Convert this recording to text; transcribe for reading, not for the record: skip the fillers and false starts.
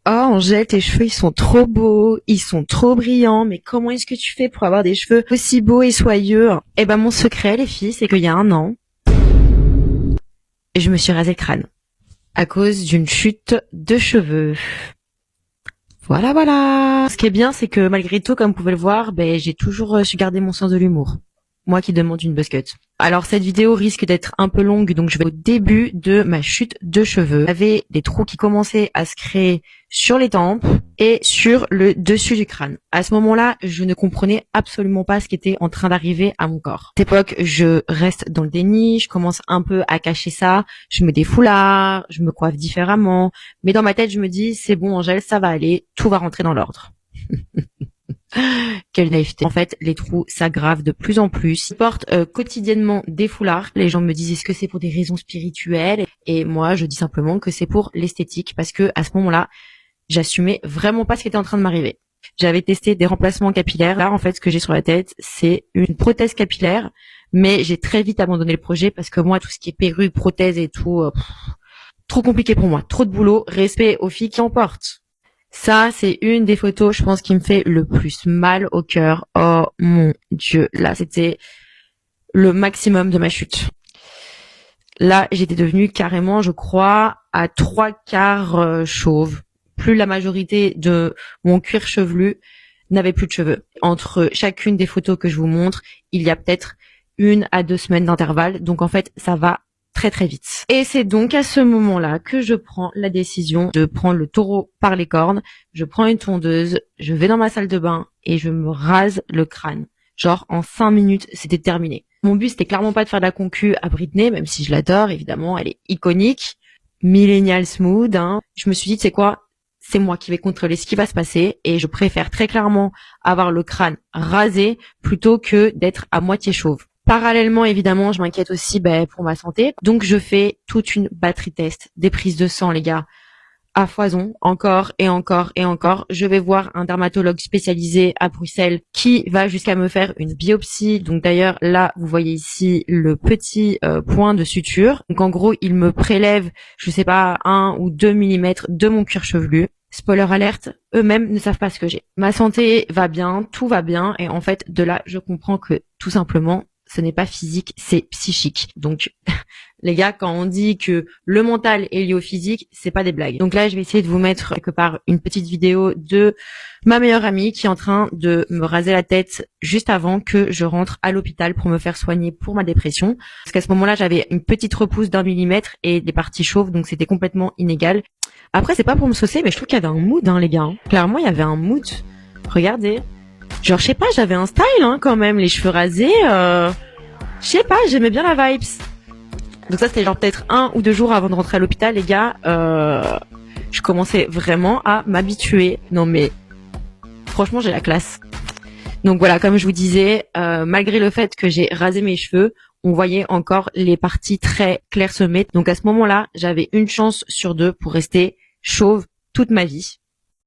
Oh Angèle, tes cheveux ils sont trop beaux, ils sont trop brillants, mais comment est-ce que tu fais pour avoir des cheveux aussi beaux et soyeux? Eh ben mon secret les filles, c'est qu'il y a un an, je me suis rasé le crâne à cause d'une chute de cheveux. Voilà, voilà. Ce qui est bien, c'est que malgré tout, comme vous pouvez le voir, j'ai toujours su garder mon sens de l'humour. Moi qui demande une buzz cut. Alors cette vidéo risque d'être un peu longue, donc je vais au début de ma chute de cheveux. J'avais des trous qui commençaient à se créer sur les tempes et sur le dessus du crâne. À ce moment-là, je ne comprenais absolument pas ce qui était en train d'arriver à mon corps. À cette époque, je reste dans le déni, je commence un peu à cacher ça, je mets des foulards, je me coiffe différemment, mais dans ma tête, je me dis, c'est bon Angèle, ça va aller, tout va rentrer dans l'ordre. Quelle naïveté. En fait, les trous s'aggravent de plus en plus. Je porte quotidiennement des foulards. Les gens me disent est-ce que c'est pour des raisons spirituelles? Et moi, je dis simplement que c'est pour l'esthétique parce que à ce moment-là, j'assumais vraiment pas ce qui était en train de m'arriver. J'avais testé des remplacements capillaires. Là, en fait, ce que j'ai sur la tête, c'est une prothèse capillaire, mais j'ai très vite abandonné le projet parce que moi, tout ce qui est perruque, prothèse et tout, trop compliqué pour moi. Trop de boulot. Respect aux filles qui en portent. Ça, c'est une des photos, je pense, qui me fait le plus mal au cœur. Oh mon Dieu, là, c'était le maximum de ma chute. Là, j'étais devenue carrément, je crois, à 3/4 chauve. Plus la majorité de mon cuir chevelu n'avait plus de cheveux. Entre chacune des photos que je vous montre, il y a peut-être 1 à 2 semaines d'intervalle. Donc en fait, ça va très très vite. Et c'est donc à ce moment-là que je prends la décision de prendre le taureau par les cornes. Je prends une tondeuse, je vais dans ma salle de bain et je me rase le crâne. Genre en 5 minutes, c'était terminé. Mon but, c'était clairement pas de faire de la concu à Britney, même si je l'adore, évidemment, elle est iconique. Millennial smooth, hein. Je me suis dit, c'est quoi? C'est moi qui vais contrôler ce qui va se passer et je préfère très clairement avoir le crâne rasé plutôt que d'être à moitié chauve. Parallèlement, évidemment, je m'inquiète aussi pour ma santé. Donc, je fais toute une batterie test, des prises de sang, les gars, à foison, encore et encore et encore. Je vais voir un dermatologue spécialisé à Bruxelles qui va jusqu'à me faire une biopsie. Donc, d'ailleurs, là, vous voyez ici le petit point de suture. Donc, en gros, il me prélève, je sais pas, 1 ou 2 millimètres de mon cuir chevelu. Spoiler alerte, eux-mêmes ne savent pas ce que j'ai. Ma santé va bien, tout va bien. Et en fait, de là, je comprends que, tout simplement, ce n'est pas physique, c'est psychique. Donc, les gars, quand on dit que le mental est lié au physique, c'est pas des blagues. Donc là, je vais essayer de vous mettre quelque part une petite vidéo de ma meilleure amie qui est en train de me raser la tête juste avant que je rentre à l'hôpital pour me faire soigner pour ma dépression. Parce qu'à ce moment-là, j'avais une petite repousse d'1 millimètre et des parties chauves, donc c'était complètement inégal. Après, c'est pas pour me saucer, mais je trouve qu'il y avait un mood, hein, les gars. Clairement, il y avait un mood. Regardez. Genre, je sais pas, j'avais un style, hein, quand même, les cheveux rasés, je sais pas, j'aimais bien la vibes. Donc ça, c'était genre peut-être 1 ou 2 jours avant de rentrer à l'hôpital, les gars, je commençais vraiment à m'habituer. Non mais, franchement, j'ai la classe. Donc voilà, comme je vous disais, malgré le fait que j'ai rasé mes cheveux, on voyait encore les parties très clairsemées. Donc à ce moment-là, j'avais une chance sur 2 pour rester chauve toute ma vie.